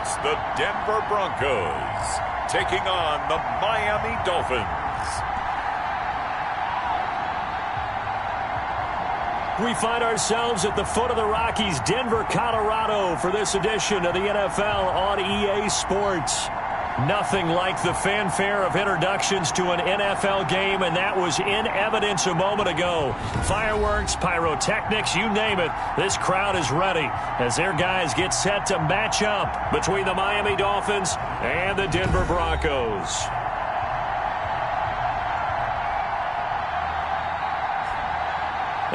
It's the Denver Broncos taking on the Miami Dolphins. We find ourselves at the foot of the Rockies, Denver, Colorado, for this edition of the NFL on EA Sports. Nothing like the fanfare of introductions to an NFL game, and that was in evidence a moment ago. Fireworks, pyrotechnics, you name it. This crowd is ready as their guys get set to match up between the Miami Dolphins and the Denver Broncos.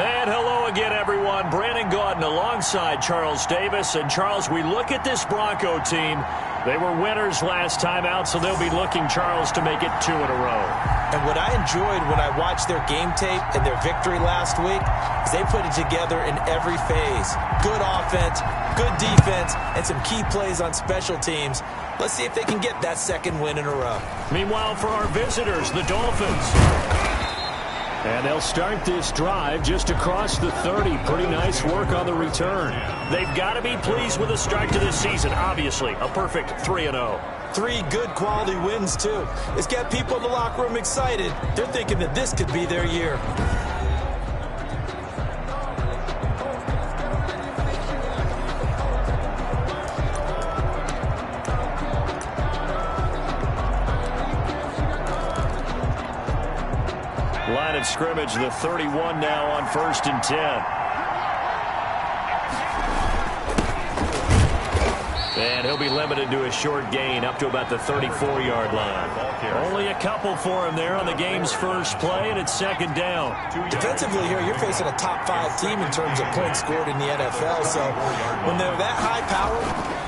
And hello again, everyone. Brandon Gaudin alongside Charles Davis. And, Charles, we look at this Bronco team. They were winners last time out, so they'll be looking, Charles, to make it 2 in a row. And what I enjoyed when I watched their game tape and their victory last week is they put it together in every phase. Good offense, good defense, and some key plays on special teams. Let's see if they can get that second win in a row. Meanwhile, for our visitors, the Dolphins. And they'll start this drive just across the 30. Pretty nice work on the return. They've got to be pleased with the start to this season. Obviously, a perfect 3-0. 3 good quality wins, too. It's got people in the locker room excited. They're thinking that this could be their year. Line of scrimmage, the 31 now on 1st and 10. And he'll be limited to a short gain up to about the 34-yard line. Only a couple for him there on the game's first play, and it's 2nd down. Defensively here, you're facing a top 5 team in terms of points scored in the NFL. So when they're that high power,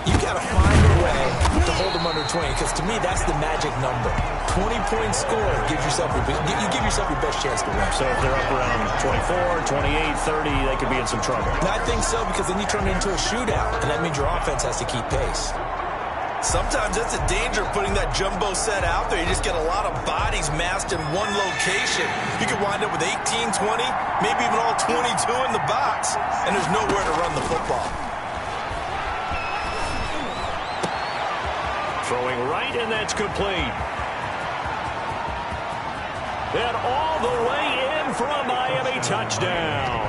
you got to find a way to hold them under 20, because to me, that's the magic number. 20 points scored gives yourself you give yourself your best chance to win. So if they're up around 24, 28, 30, they could be in some trouble. And I think so, because then you turn it into a shootout, and that means your offense has to keep pace. Sometimes that's a danger, putting that jumbo set out there. You just get a lot of bodies massed in one location. You could wind up with 18, 20, maybe even all 22 in the box, and there's nowhere to run the football. Throwing right, and that's complete. And all the way in for a Miami touchdown.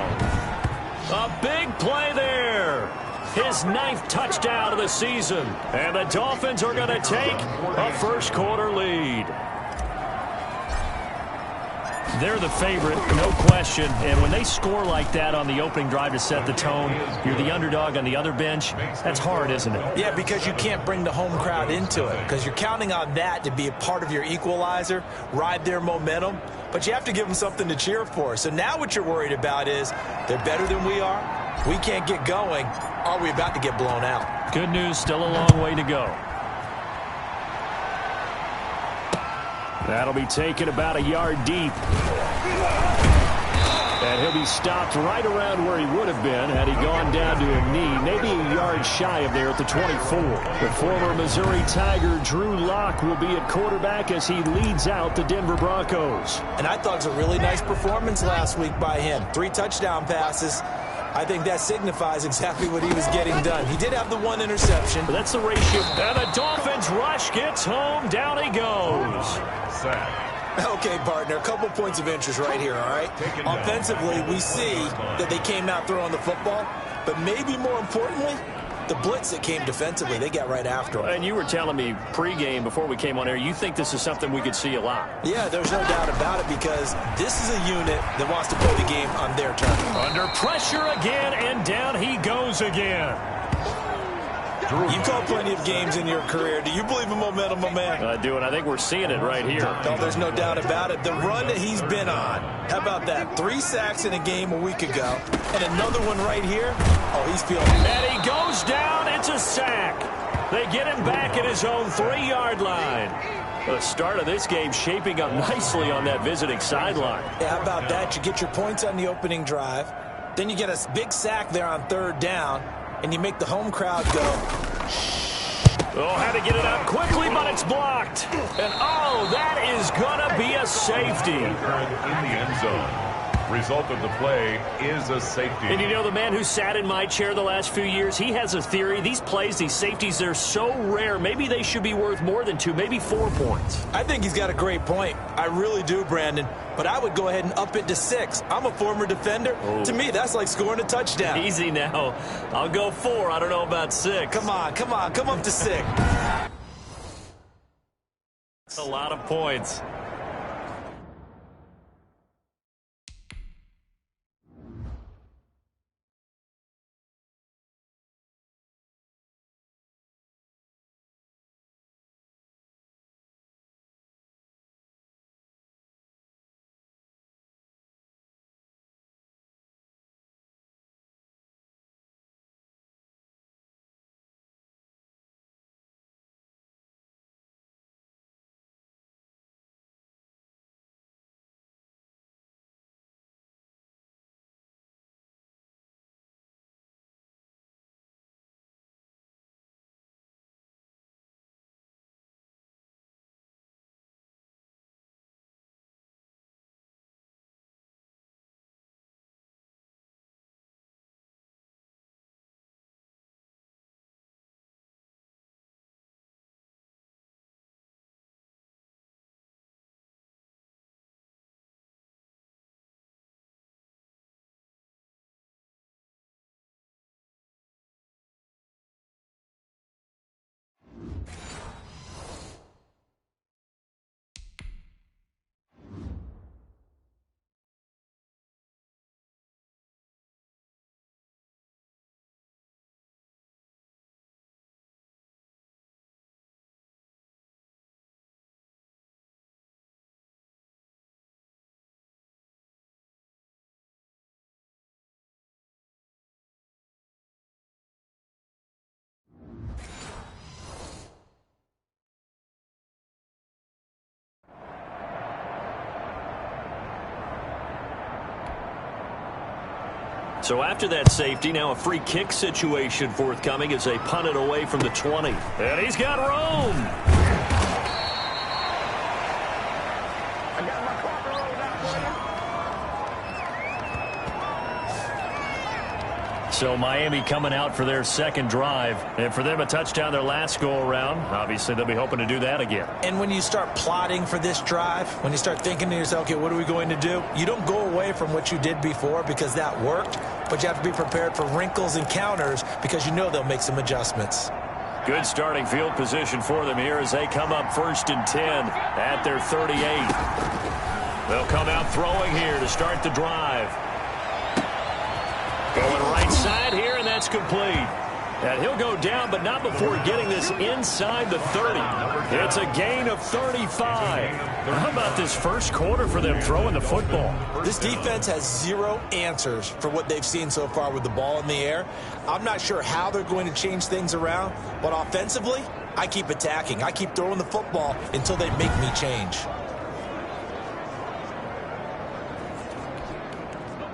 A big play there. His 9th touchdown of the season. And the Dolphins are going to take a first-quarter lead. They're the favorite, no question. And when they score like that on the opening drive to set the tone, you're the underdog on the other bench. That's hard, isn't it? Yeah, because you can't bring the home crowd into it, because you're counting on that to be a part of your equalizer, ride their momentum. But you have to give them something to cheer for. So now what you're worried about is they're better than we are. We can't get going. Are we about to get blown out? Good news, still a long way to go. That'll be taken about a yard deep. And he'll be stopped right around where he would have been had he gone down to a knee, maybe a yard shy of there at the 24. The former Missouri Tiger, Drew Lock, will be at quarterback as he leads out the Denver Broncos. And I thought it was a really nice performance last week by him. 3 touchdown passes. I think that signifies exactly what he was getting done. He did have the 1 interception. But that's the ratio. And the Dolphins rush gets home. Down he goes. Okay, partner, a couple points of interest right here, all right? Offensively, we see that they came out throwing the football, but maybe more importantly, the blitz that came defensively, they got right after him. And you were telling me pregame before we came on air, you think this is something we could see a lot. Yeah, there's no doubt about it, because this is a unit that wants to play the game on their turn. Under pressure again, and down he goes again. You've called plenty of games in your career. Do you believe in momentum, my man? I do, and I think we're seeing it right here. No, there's no doubt about it. The run that he's been on, how about that? 3 sacks in a game a week ago, and another one right here. Oh, he's feeling it. And he goes down. It's a sack. They get him back at his own 3-yard line. The start of this game shaping up nicely on that visiting sideline. Yeah, how about that? You get your points on the opening drive. Then you get a big sack there on 3rd down. And you make the home crowd go. Oh, had to get it out quickly, but it's blocked. And, oh, that is going to be a safety. In the end zone. Result of the play is a safety. And you know, the man who sat in my chair the last few years, he has a theory. These plays, these safeties, they're so rare. Maybe they should be worth more than 2, maybe 4 points. I think he's got a great point. I really do, Brandon. But I would go ahead and up it to 6. I'm a former defender. Oh. To me, that's like scoring a touchdown. Easy now. I'll go 4. I don't know about 6. Come on. Come up to 6. That's a lot of points. So after that safety, now a free kick situation forthcoming as they punt it away from the 20. And he's got room. So Miami coming out for their second drive. And for them, a touchdown their last go-around. Obviously, they'll be hoping to do that again. And when you start plotting for this drive, when you start thinking to yourself, okay, what are we going to do? You don't go away from what you did before because that worked, but you have to be prepared for wrinkles and counters because you know they'll make some adjustments. Good starting field position for them here as they come up 1st and 10 at their 38. They'll come out throwing here to start the drive. Going right side here, and that's complete. And he'll go down, but not before getting this inside the 30. It's a gain of 35. How about this first quarter for them throwing the football? This defense has zero answers for what they've seen so far with the ball in the air. I'm not sure how they're going to change things around, but offensively, I keep attacking. I keep throwing the football until they make me change.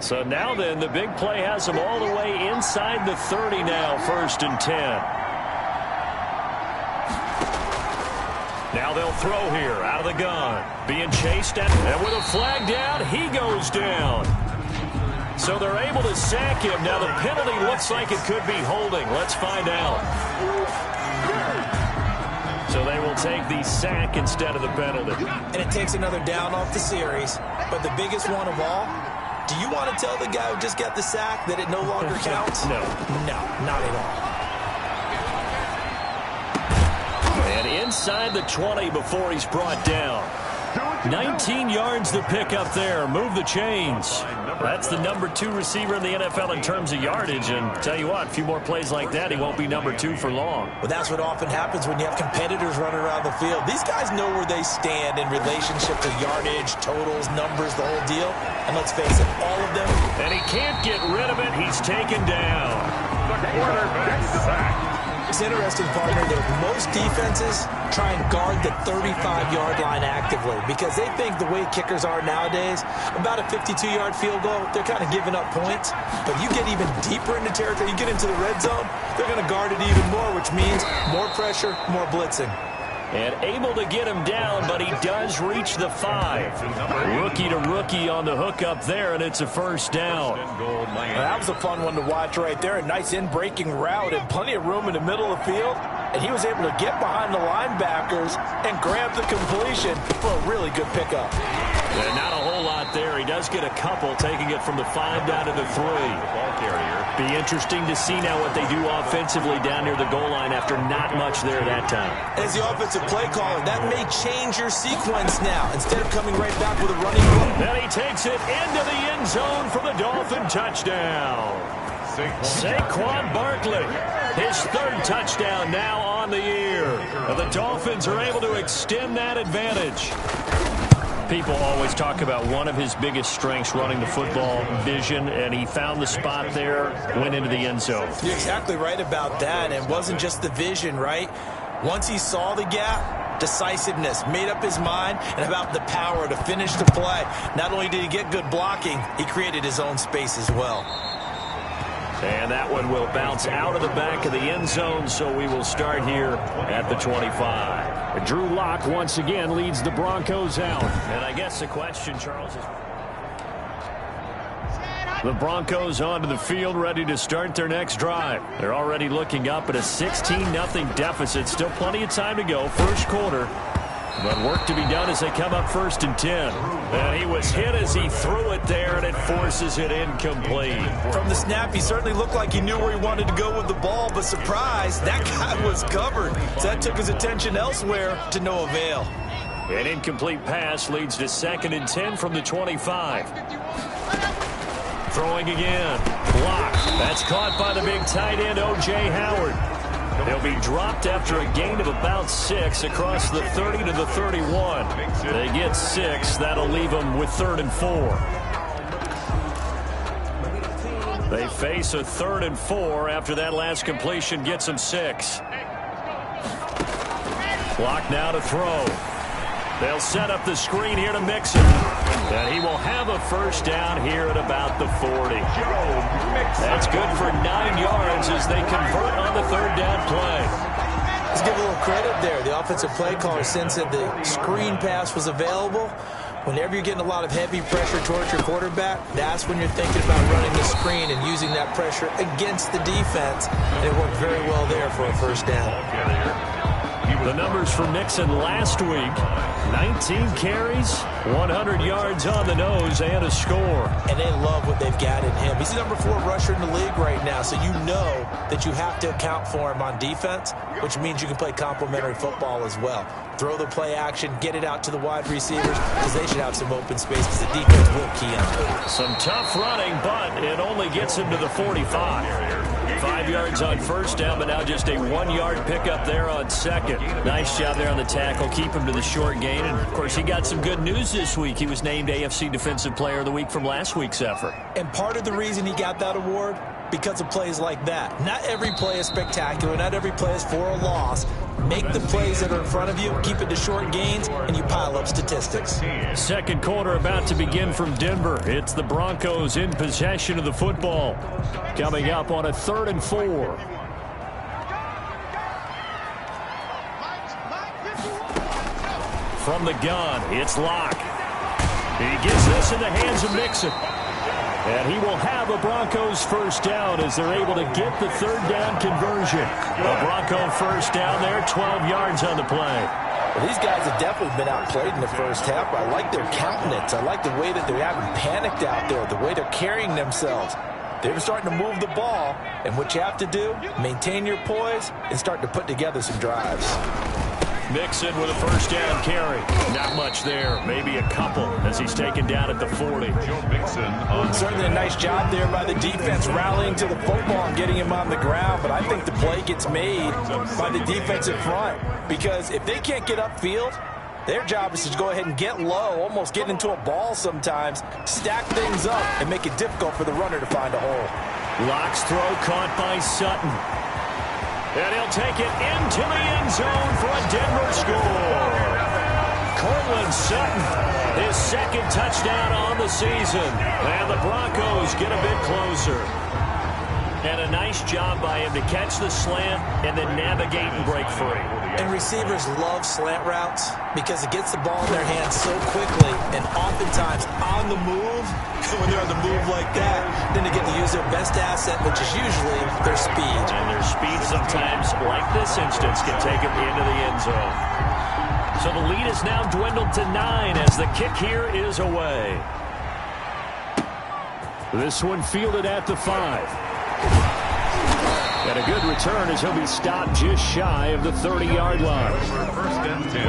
So now then, the big play has them all the way inside the 30 now, 1st and 10. Now they'll throw here out of the gun. Being chased at, and with a flag down, he goes down. So they're able to sack him. Now the penalty looks like it could be holding. Let's find out. So they will take the sack instead of the penalty. And it takes another down off the series. But the biggest one of all, do you want to tell the guy who just got the sack that it no longer counts? No. No, not at all. And inside the 20 before he's brought down. 19 yards to pick up there. Move the chains. That's the number 2 receiver in the NFL in terms of yardage. And tell you what, a few more plays like that, he won't be number 2 for long. Well, that's what often happens when you have competitors running around the field. These guys know where they stand in relationship to yardage, totals, numbers, the whole deal. And let's face it, all of them. And he can't get rid of it. He's taken down. The quarterback sack. It's interesting, partner, that most defenses try and guard the 35-yard line actively because they think the way kickers are nowadays, about a 52-yard field goal, they're kind of giving up points. But you get even deeper into territory, you get into the red zone, they're going to guard it even more, which means more pressure, more blitzing. And able to get him down, but he does reach the 5. Rookie to rookie on the hookup there, and it's a first down. That was a fun one to watch right there. A nice in-breaking route and plenty of room in the middle of the field. And he was able to get behind the linebackers and grab the completion for a really good pickup. Yeah, not a whole lot there. He does get a couple, taking it from the 5 down to the 3. Ball carrier. Be interesting to see now what they do offensively down near the goal line after not much there that time. As the offensive play caller, that may change your sequence now. Instead of coming right back with a running play. Then he takes it into the end zone for the Dolphin touchdown. Saquon Barkley, his 3rd touchdown now on the year. And the Dolphins are able to extend that advantage. People always talk about one of his biggest strengths, running the football, vision, and he found the spot there, went into the end zone. You're exactly right about that. And it wasn't just the vision, right? Once he saw the gap, decisiveness, made up his mind, and about the power to finish the play. Not only did he get good blocking, he created his own space as well. And that one will bounce out of the back of the end zone, so we will start here at the 25. Drew Lock once again leads the Broncos out. And I guess the question, Charles, is the Broncos onto the field, ready to start their next drive. They're already looking up at a 16-0 deficit. Still plenty of time to go, first quarter. But work to be done as they come up 1st and 10. And he was hit as he threw it there, and it forces it incomplete. From the snap, he certainly looked like he knew where he wanted to go with the ball, but surprise, that guy was covered. So that took his attention elsewhere to no avail. An incomplete pass leads to 2nd and 10 from the 25. Throwing again. Blocked. That's caught by the big tight end, O.J. Howard. They'll be dropped after a gain of about 6 across the 30 to the 31. They get 6. That'll leave them with 3rd and 4. They face a 3rd and 4 after that last completion gets them 6. Clock now to throw. They'll set up the screen here to Mixon. And he will have a first down here at about the 40. That's good for 9 yards as they convert on the 3rd down play. Let's give a little credit there. The offensive play caller sensed that the screen pass was available. Whenever you're getting a lot of heavy pressure towards your quarterback, that's when you're thinking about running the screen and using that pressure against the defense. And it worked very well there for a first down. The numbers for Mixon last week, 19 carries, 100 yards on the nose, and a score. And they love what they've got in him. He's the number 4 rusher in the league right now, so you know that you have to account for him on defense, which means you can play complementary football as well. Throw the play action, get it out to the wide receivers, because they should have some open space, because the defense will key on it. Some tough running, but it only gets him to the 45. 5 yards on first down, but now just a 1-yard pickup there on 2nd. Nice job there on the tackle. Keep him to the short gain. And, of course, he got some good news this week. He was named AFC Defensive Player of the Week from last week's effort. And part of the reason he got that award, because of plays like that. Not every play is spectacular. Not every play is for a loss. Make the plays that are in front of you, keep it to short gains, and you pile up statistics. Second quarter about to begin from Denver. It's the Broncos in possession of the football. Coming up on a 3rd and 4. From the gun, it's Locke. He gets this in the hands of Mixon. And he will have a Broncos first down as they're able to get the 3rd down conversion. A Bronco first down there, 12 yards on the play. Well, these guys have definitely been outplayed in the first half. I like their countenance. I like the way that they haven't panicked out there, the way they're carrying themselves. They're starting to move the ball, and what you have to do, maintain your poise and start to put together some drives. Mixon with a first down carry. Not much there. Maybe a couple as he's taken down at the 40. Certainly a nice job there by the defense rallying to the football and getting him on the ground. But I think the play gets made by the defensive front. Because if they can't get upfield, their job is to go ahead and get low, almost get into a ball sometimes, stack things up, and make it difficult for the runner to find a hole. Locke's throw caught by Sutton. And he'll take it into the end zone for a Denver score. Cortland Sutton, his 2nd touchdown on the season. And the Broncos get a bit closer. And a nice job by him to catch the slant and then navigate and break free. And receivers love slant routes because it gets the ball in their hands so quickly, and oftentimes on the move, when they're on the move like that, then they get to use their best asset, which is usually their speed. And their speed sometimes, like this instance, can take them into the end zone. So the lead is now dwindled to 9 as the kick here is away. This one fielded at the 5. And a good return as he'll be stopped just shy of the 30-yard line. First and 10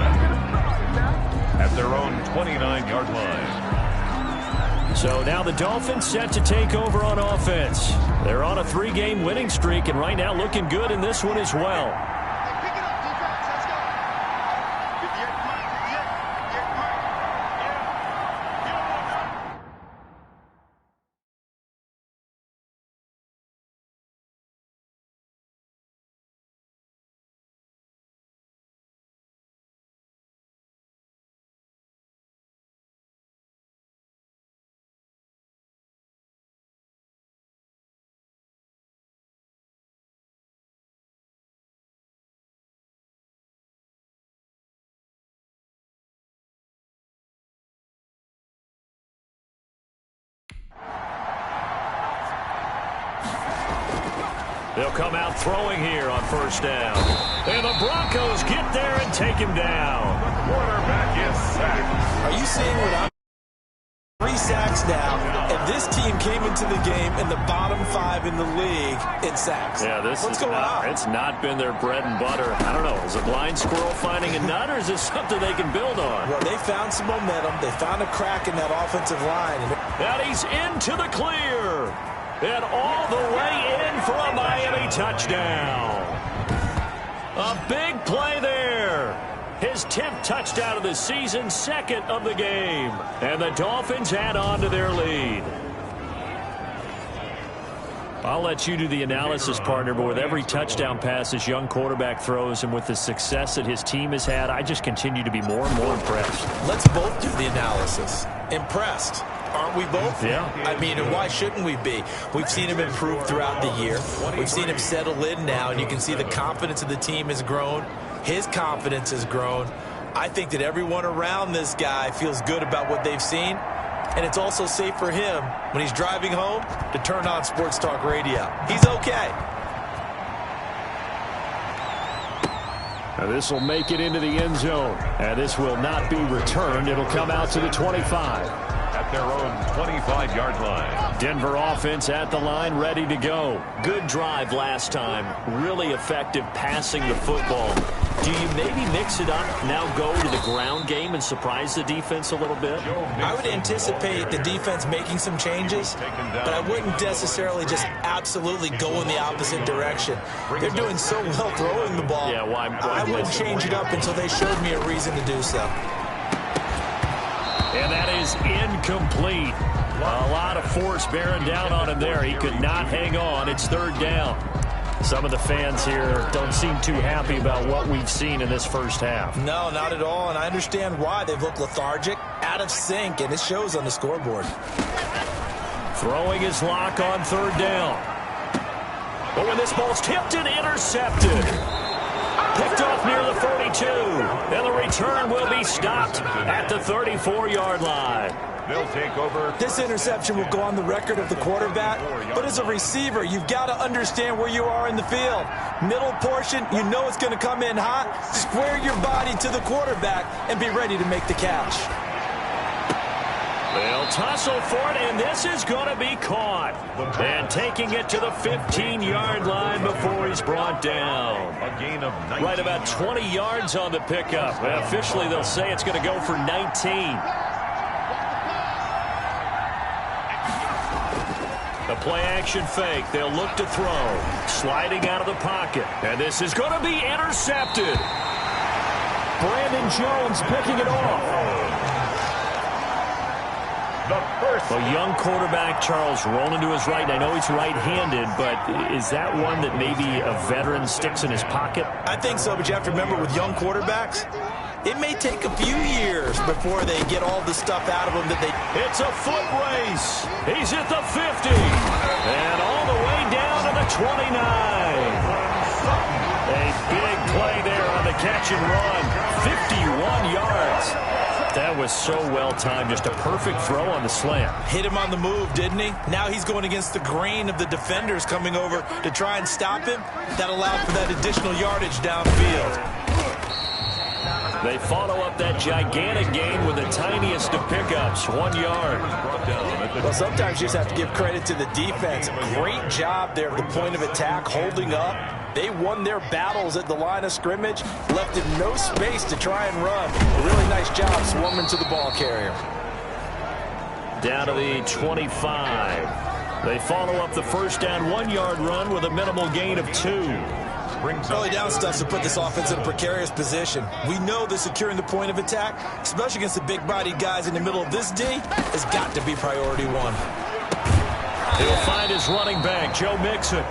at their own 29-yard line. So now the Dolphins set to take over on offense. They're on a 3-game winning streak and right now looking good in this one as well. They'll come out throwing here on first down. And the Broncos get there and take him down. The quarterback is sacked. Are you seeing what I'm 3 sacks now, and this team came into the game in the bottom 5 in the league in sacks. Yeah, What's going on? It's not been their bread and butter. I don't know. Is a blind squirrel finding a nut, or is this something they can build on? Well, they found some momentum. They found a crack in that offensive line. And he's into the clear. And all the way in for a Miami touchdown. A big play there. His 10th touchdown of the season, 2nd of the game. And the Dolphins add on to their lead. I'll let you do the analysis, partner, but with every touchdown pass his young quarterback throws and with the success that his team has had, I just continue to be more and more impressed. Let's both do the analysis. Impressed. Aren't we both? Yeah. I mean, and why shouldn't we be? We've seen him improve throughout the year. We've seen him settle in now, and you can see the confidence of the team has grown. His confidence has grown. I think that everyone around this guy feels good about what they've seen, and it's also safe for him when he's driving home to turn on Sports Talk Radio. He's okay. Now this will make it into the end zone. And this will not be returned. It'll come out to the 25. At their own 25-yard line. Denver offense at the line, ready to go. Good drive last time. Really effective passing the football. Do you maybe mix it up, now go to the ground game and surprise the defense a little bit? I would anticipate the defense making some changes, but I wouldn't necessarily just absolutely go in the opposite direction. They're doing so well throwing the ball. Yeah, I wouldn't change it up until they showed me a reason to do so. And that is incomplete. A lot of force bearing down on him there. He could not hang on. It's 3rd down. Some of the fans here don't seem too happy about what we've seen in this first half. No, not at all, and I understand why. They've looked lethargic, out of sync, and it shows on the scoreboard. Throwing his lock on 3rd down. But when this ball's tipped and intercepted. Picked off near the 42. And the return will be stopped at the 34-yard line. They'll take over. This interception will go on the record of the quarterback, but as a receiver, you've got to understand where you are in the field. Middle portion, you know it's going to come in hot. Square your body to the quarterback and be ready to make the catch. They'll tussle for it, and this is going to be caught. And taking it to the 15-yard line before he's brought down. A gain of 19. Right about 20 yards on the pickup. Officially, they'll say it's going to go for 19. The play-action fake. They'll look to throw. Sliding out of the pocket. And this is going to be intercepted. Brandon Jones picking it off. A young quarterback, Charles, rolling to his right. I know he's right-handed, but is that one that maybe a veteran sticks in his pocket? I think so, but you have to remember with young quarterbacks, it may take a few years before they get all the stuff out of them that they... It's a foot race. He's at the 50. And all the way down to the 29. A big play there on the catch catch and run. 51 yards. That was so well-timed. Just a perfect throw on the slant. Hit him on the move, didn't he? Now he's going against the grain of the defenders coming over to try and stop him. That allowed for that additional yardage downfield. They follow up that gigantic gain with the tiniest of pickups, 1 yard. Well, sometimes you just have to give credit to the defense. Great job there at the point of attack, holding up. They won their battles at the line of scrimmage, left him no space to try and run. A really nice job swarming to the ball carrier. Down to the 25. They follow up the first down 1 yard run with a minimal gain of 2. Early down stuff to put this offense in a precarious position. We know that securing the point of attack, especially against the big-bodied guys in the middle of this D, has got to be priority one. He'll find his running back, Joe Mixon.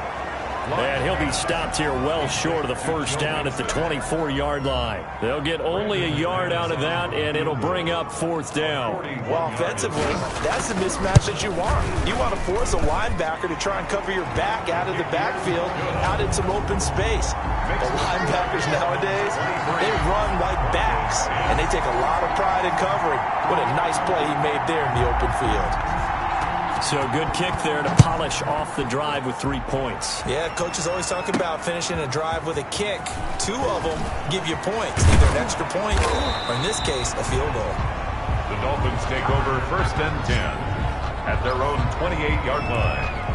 And he'll be stopped here well short of the first down at the 24-yard line. They'll get only a yard out of that, and it'll bring up fourth down. Well, offensively, that's the mismatch that you want. You want to force a linebacker to try and cover your back out of the backfield, out in some open space. The linebackers nowadays, they run like backs, and they take a lot of pride in covering. What a nice play he made there in the open field. So good kick there to polish off the drive with 3 points. Yeah, coaches always talk about finishing a drive with a kick. 2 of them give you points, either an extra point or, in this case, a field goal. The Dolphins take over 1st and 10 at their own 28-yard line.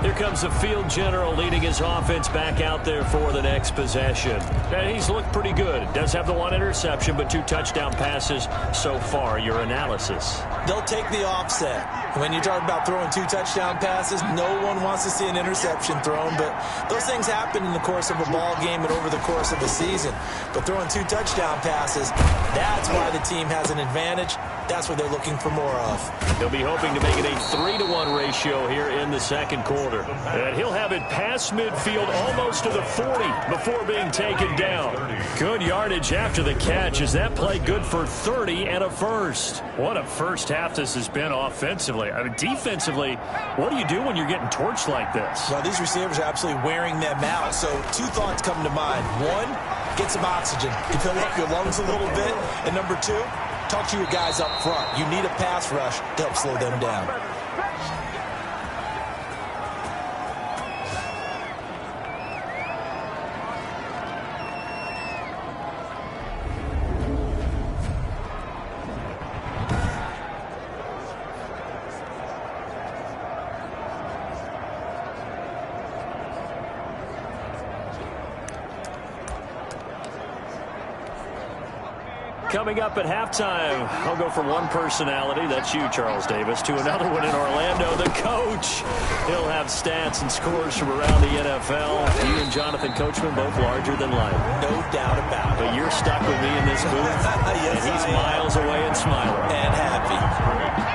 Here comes the field general leading his offense back out there for the next possession. And he's looked pretty good. Does have the 1 interception, but 2 touchdown passes so far. Your analysis? They'll take the offset. When you talk about throwing 2 touchdown passes, no one wants to see an interception thrown, but those things happen in the course of a ball game and over the course of a season. But throwing 2 touchdown passes, that's why the team has an advantage. That's what they're looking for more of. They'll be hoping to make it a 3-to-1 ratio here in the second quarter. And he'll have it past midfield almost to the 40 before being taken down. Good yardage after the catch. Is that play good for 30 and a first? What a first half this has been offensively. I mean, defensively, what do you do when you're getting torched like this? Well, these receivers are absolutely wearing them out. So 2 thoughts come to mind. 1, get some oxygen. You fill up your lungs a little bit. And number 2, talk to your guys up front. You need a pass rush to help slow them down. Coming up at halftime, I'll go from one personality, that's you, Charles Davis, to another one in Orlando, the coach. He'll have stats and scores from around the NFL. You and Jonathan Coachman, both larger than life. No doubt about it. But you're stuck with me in this booth, yes, and he's miles away and smiling. And happy.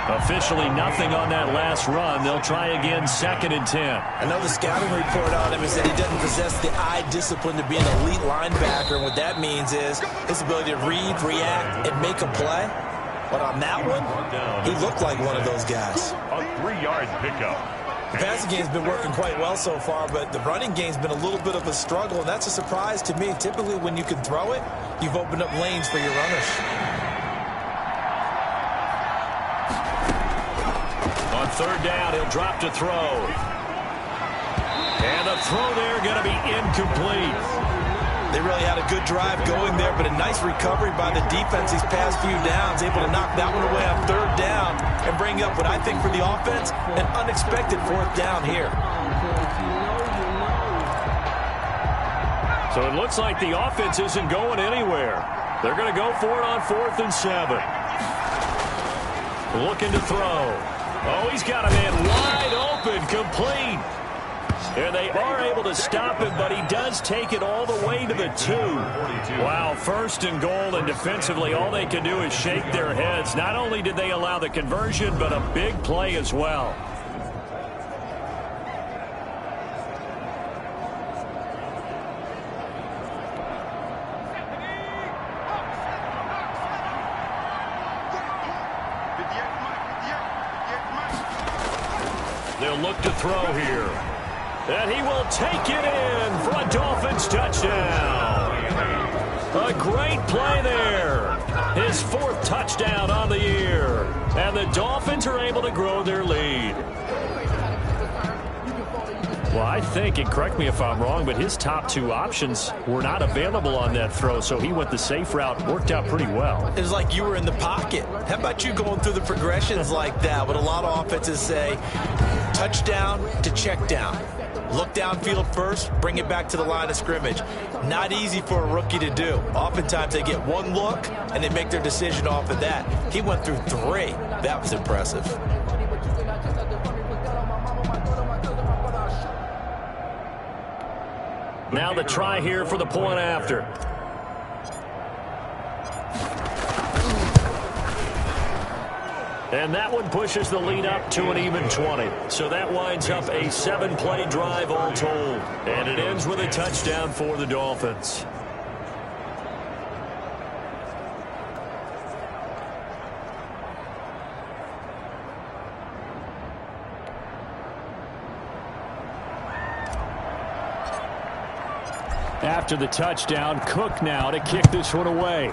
Officially nothing on that last run. They'll try again, 2nd and 10. I know the scouting report on him is that he doesn't possess the eye discipline to be an elite linebacker. And what that means is his ability to read, react, and make a play. But on that one, he looked like one of those guys. A 3-yard pickup. The passing game's been working quite well so far, but the running game's been a little bit of a struggle, and that's a surprise to me. Typically, when you can throw it, you've opened up lanes for your runners. On 3rd down, he'll drop to throw. And the throw there going to be incomplete. They really had a good drive going there, but a nice recovery by the defense these past few downs, able to knock that one away on 3rd down and bring up what I think for the offense, an unexpected 4th down here. So it looks like the offense isn't going anywhere. They're going to go for it on 4th and 7. Looking to throw. Oh, he's got a man wide open, complete. And they are able to stop him, but he does take it all the way to the 2. Wow, 1st and goal, and defensively all they can do is shake their heads. Not only did they allow the conversion, but a big play as well. They'll look to throw here. And he will take it in for a Dolphins touchdown. A great play there. His 4th touchdown on the year. And the Dolphins are able to grow their lead. Well, I think, and correct me if I'm wrong, but his top 2 options were not available on that throw, so he went the safe route. Worked out pretty well. It was like you were in the pocket. How about you going through the progressions like that? What a lot of offenses say, touchdown to check down. Look downfield first, bring it back to the line of scrimmage. Not easy for a rookie to do. Oftentimes they get 1 look, and they make their decision off of that. He went through 3. That was impressive. Now the try here for the point after. And that one pushes the lead up to an even 20. So that winds up a 7-play drive all told. And it ends with a touchdown for the Dolphins. After the touchdown, Cook now to kick this one away.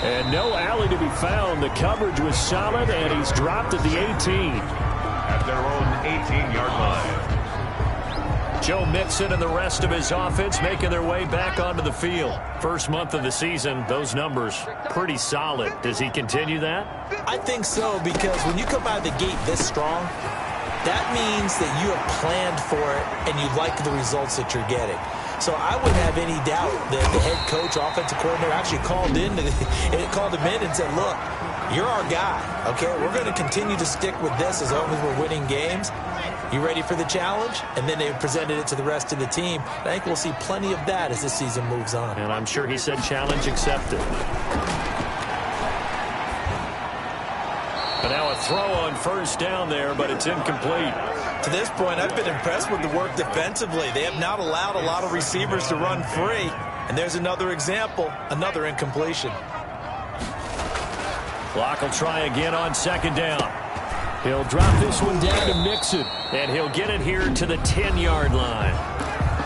And no alley to be found. The coverage was solid, and he's dropped at the 18. At their own 18-yard line. Joe Mixon and the rest of his offense making their way back onto the field. First month of the season, those numbers pretty solid. Does he continue that? I think so, because when you come out of the gate this strong, that means that you have planned for it and you like the results that you're getting. So I wouldn't have any doubt that the head coach, offensive coordinator actually called him in and said, look, you're our guy, okay? We're going to continue to stick with this as long as we're winning games. You ready for the challenge? And then they presented it to the rest of the team. I think we'll see plenty of that as this season moves on. And I'm sure he said challenge accepted. But now a throw on first down there, but it's incomplete. To this point, I've been impressed with the work defensively. They have not allowed a lot of receivers to run free. And there's another example, another incompletion. Clock will try again on second down. He'll drop this one down to Mixon, and he'll get it here to the 10-yard line.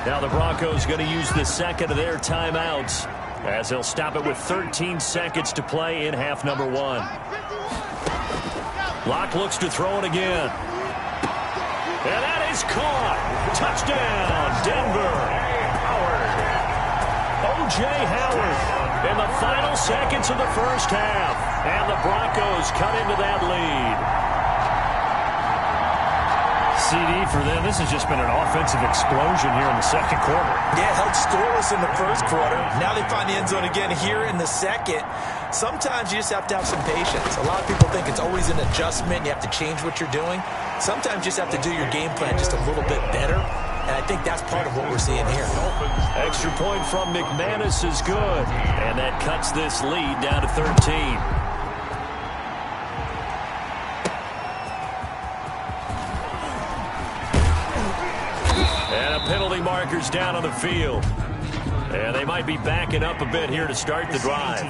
Now the Broncos going to use the second of their timeouts as they'll stop it with 13 seconds to play in half number 1. Locke looks to throw it again. And that is caught. Touchdown, Denver. O.J. Howard in the final seconds of the first half. And the Broncos cut into that lead. CD for them. This has just been an offensive explosion here in the second quarter. Yeah, held scoreless in the first quarter. Now they find the end zone again here in the second. Sometimes you just have to have some patience. A lot of people think it's always an adjustment. You have to change what you're doing. Sometimes you just have to do your game plan just a little bit better. And I think that's part of what we're seeing here. Extra point from McManus is good. And that cuts this lead down to 13. Penalty markers down on the field. And they might be backing up a bit here to start the drive.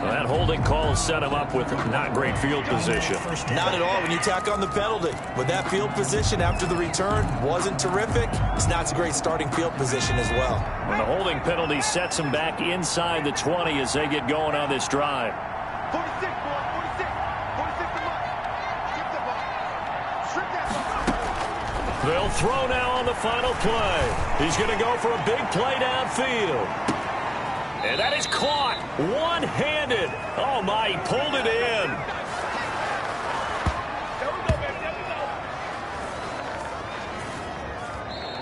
Well, that holding call set him up with not great field position. Not at all when you tack on the penalty. With that field position after the return wasn't terrific, it's not a great starting field position as well. And the holding penalty sets him back inside the 20 as they get going on this drive. 46. They'll throw now on the final play. He's going to go for a big play downfield. And that is caught one-handed. Oh, my, he pulled it in.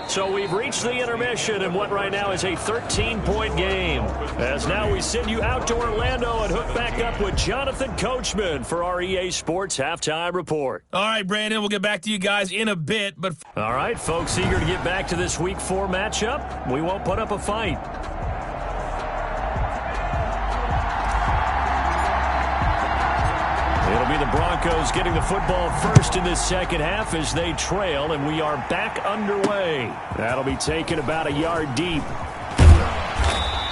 So we've reached the intermission in what right now is a 13-point game. As now we send you out to Orlando and hook back up with Jonathan Coachman for our EA Sports Halftime Report. All right, Brandon, we'll get back to you guys in a bit. But all right, folks, eager to get back to this Week 4 matchup. We won't put up a fight. It'll be the Broncos getting the football first in this second half as they trail, and we are back underway. That'll be taken about a yard deep.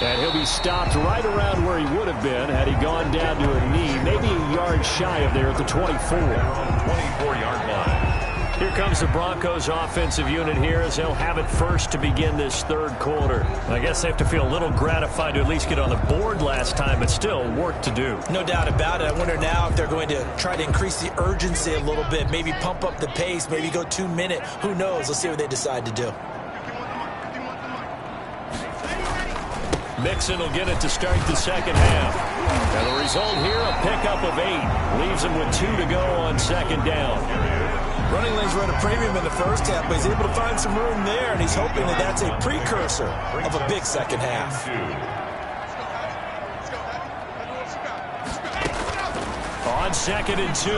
And he'll be stopped right around where he would have been had he gone down to a knee, maybe a yard shy of there at the 24. 24-yard line. Here comes the Broncos offensive unit here as they'll have it first to begin this third quarter. I guess they have to feel a little gratified to at least get on the board last time, but still work to do. No doubt about it. I wonder now if they're going to try to increase the urgency a little bit, maybe pump up the pace, maybe go 2 minute. Who knows? Let's see what they decide to do. Mixon will get it to start the second half. And the result here, a pickup of 8. Leaves him with 2 to go on second down. Running lanes were at a premium in the first half, but he's able to find some room there, and he's hoping that that's a precursor of a big second half. On 2nd and 2,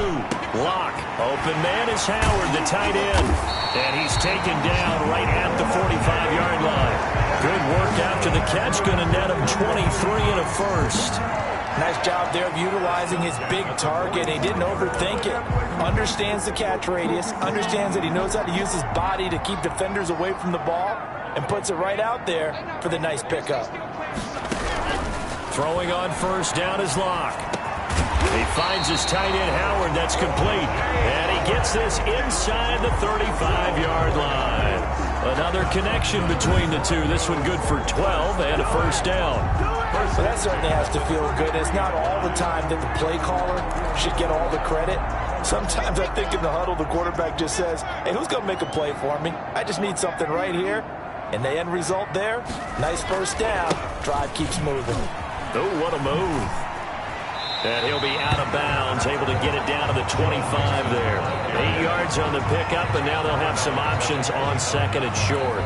Locke. Open man is Howard, the tight end. And he's taken down right at the 45-yard line. Good work after the catch, going to net him 23 and a first. Nice job there of utilizing his big target. He didn't overthink it. Understands the catch radius. Understands that he knows how to use his body to keep defenders away from the ball. And puts it right out there for the nice pickup. Throwing on first down is Locke. He finds his tight end Howard. That's complete. And he gets this inside the 35-yard line. Another connection between the two. This one good for 12 and a first down. Well, that certainly has to feel good. It's not all the time that the play caller should get all the credit. Sometimes I think in the huddle, the quarterback just says, hey, who's going to make a play for me? I just need something right here. And the end result there, nice first down. Drive keeps moving. Oh, what a move. And he'll be out of bounds, able to get it down to the 25 there. 8 yards on the pickup, and now they'll have some options on second and short.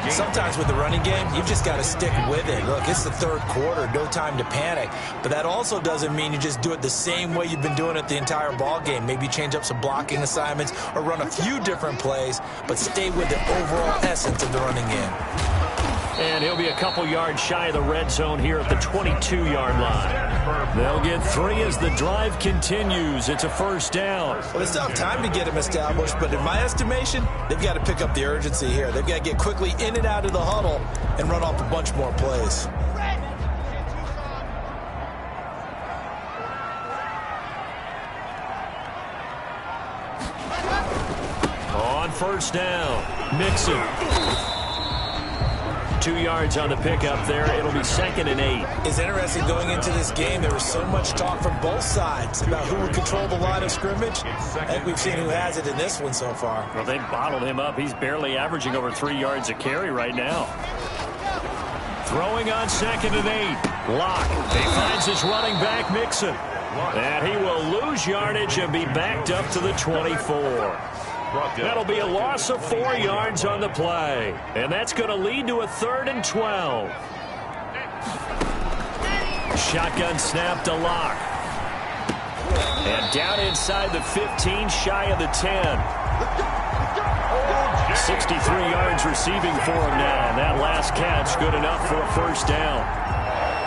Sometimes with the running game, you've just got to stick with it. Look, it's the third quarter, no time to panic. But that also doesn't mean you just do it the same way you've been doing it the entire ball game. Maybe change up some blocking assignments or run a few different plays, but stay with the overall essence of the running game. And he'll be a couple yards shy of the red zone here at the 22-yard line. They'll get 3 as the drive continues. It's a first down. Well, they still have time to get him established, but in my estimation, they've got to pick up the urgency here. They've got to get quickly in and out of the huddle and run off a bunch more plays. On first down, Mixon. 2 yards on the pickup there. It'll be 2nd and 8. It's interesting going into this game. There was so much talk from both sides about who would control the line of scrimmage. I think we've seen who has it in this one so far. Well, they bottled him up. He's barely averaging over 3 yards a carry right now. Throwing on 2nd and 8. Locke. He finds his running back, Mixon. And he will lose yardage and be backed up to the 24. That'll be a loss of 4 yards on the play. And that's going to lead to a 3rd and 12. Shotgun snap to Locke. And down inside the 15, shy of the 10. 63 yards receiving for him now. That last catch good enough for a first down.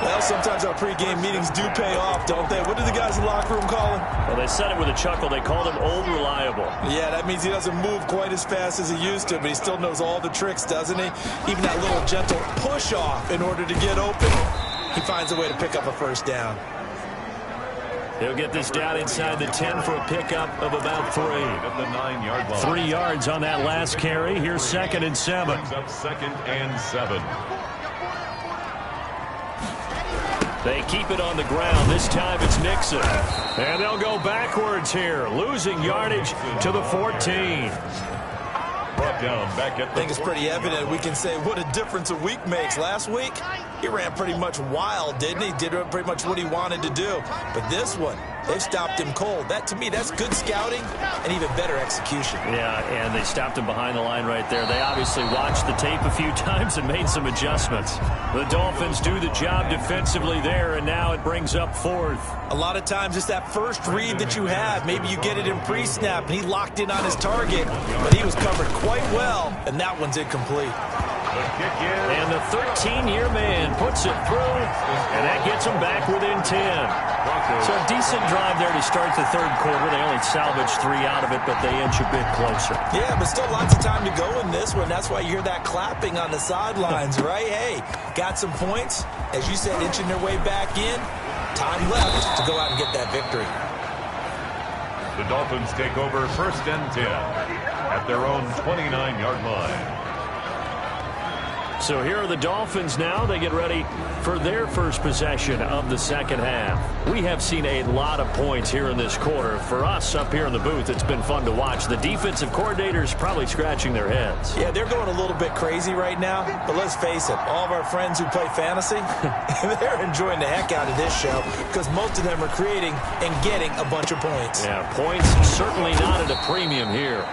Well, sometimes our pregame meetings do pay off, don't they? What do the guys in the locker room call him? Well, they said it with a chuckle. They called him Old Reliable. Yeah, that means he doesn't move quite as fast as he used to, but he still knows all the tricks, doesn't he? Even that little gentle push-off in order to get open. He finds a way to pick up a first down. He'll get this down inside the 10 for a pickup of about 3. At the 9-yard line. 3 yards on that last carry. Here's 2nd and 7. Up 2nd and 7. They keep it on the ground. This time it's Nixon. And they'll go backwards here, losing yardage to the 14. Brought down back at the I think it's pretty evident. We can say what a difference a week makes. Last week, he ran pretty much wild, didn't he? Did pretty much what he wanted to do. But this one, they've stopped him cold. That, to me, that's good scouting and even better execution. Yeah, and they stopped him behind the line right there. They obviously watched the tape a few times and made some adjustments. The Dolphins do the job defensively there, and now it brings up 4th. A lot of times it's that first read that you have. Maybe you get it in pre-snap, and he locked in on his target, but he was covered quite well, and that one's incomplete. The kick is... And the 13-year man puts it through, and that gets them back within 10. So a decent drive there to start the third quarter. They only salvaged 3 out of it, but they inch a bit closer. Yeah, but still lots of time to go in this one. That's why you hear that clapping on the sidelines, right? Hey, got some points. As you said, inching their way back in. Time left to go out and get that victory. The Dolphins take over 1st and 10 at their own 29-yard line. So here are the Dolphins now. They get ready for their first possession of the second half. We have seen a lot of points here in this quarter. For us up here in the booth, it's been fun to watch. The defensive coordinators probably scratching their heads. Yeah, they're going a little bit crazy right now. But let's face it, all of our friends who play fantasy, they're enjoying the heck out of this show because most of them are creating and getting a bunch of points. Yeah, points certainly not at a premium here.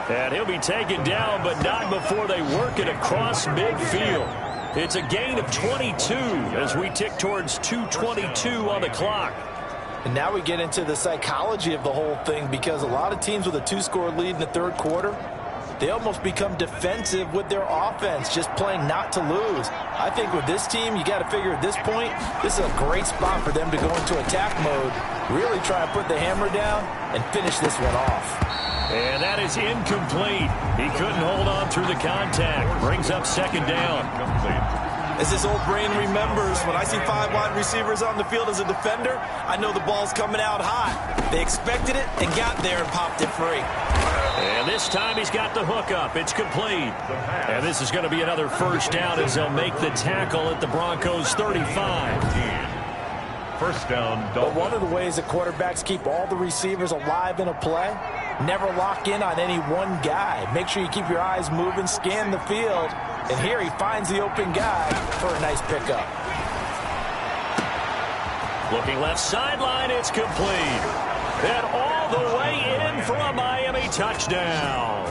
And he'll be taken down, but not before they work it across midfield. It's a gain of 22 as we tick towards 2:22 on the clock. And now we get into the psychology of the whole thing because a lot of teams with a 2-score lead in the third quarter, they almost become defensive with their offense, just playing not to lose. I think with this team, you got to figure at this point, this is a great spot for them to go into attack mode, really try to put the hammer down and finish this one off. And that is incomplete. He couldn't hold on through the contact. Brings up second down. As this old brain remembers, when I see 5 wide receivers on the field as a defender, I know the ball's coming out hot. They expected it and got there and popped it free. And this time he's got the hook up. It's complete. And this is going to be another first down as they'll make the tackle at the Broncos 35. First down, But one of the ways that quarterbacks keep all the receivers alive in a play, never lock in on any one guy. Make sure you keep your eyes moving, scan the field. And here he finds the open guy for a nice pickup. Looking left sideline, it's complete. And all the way in for a Miami touchdown.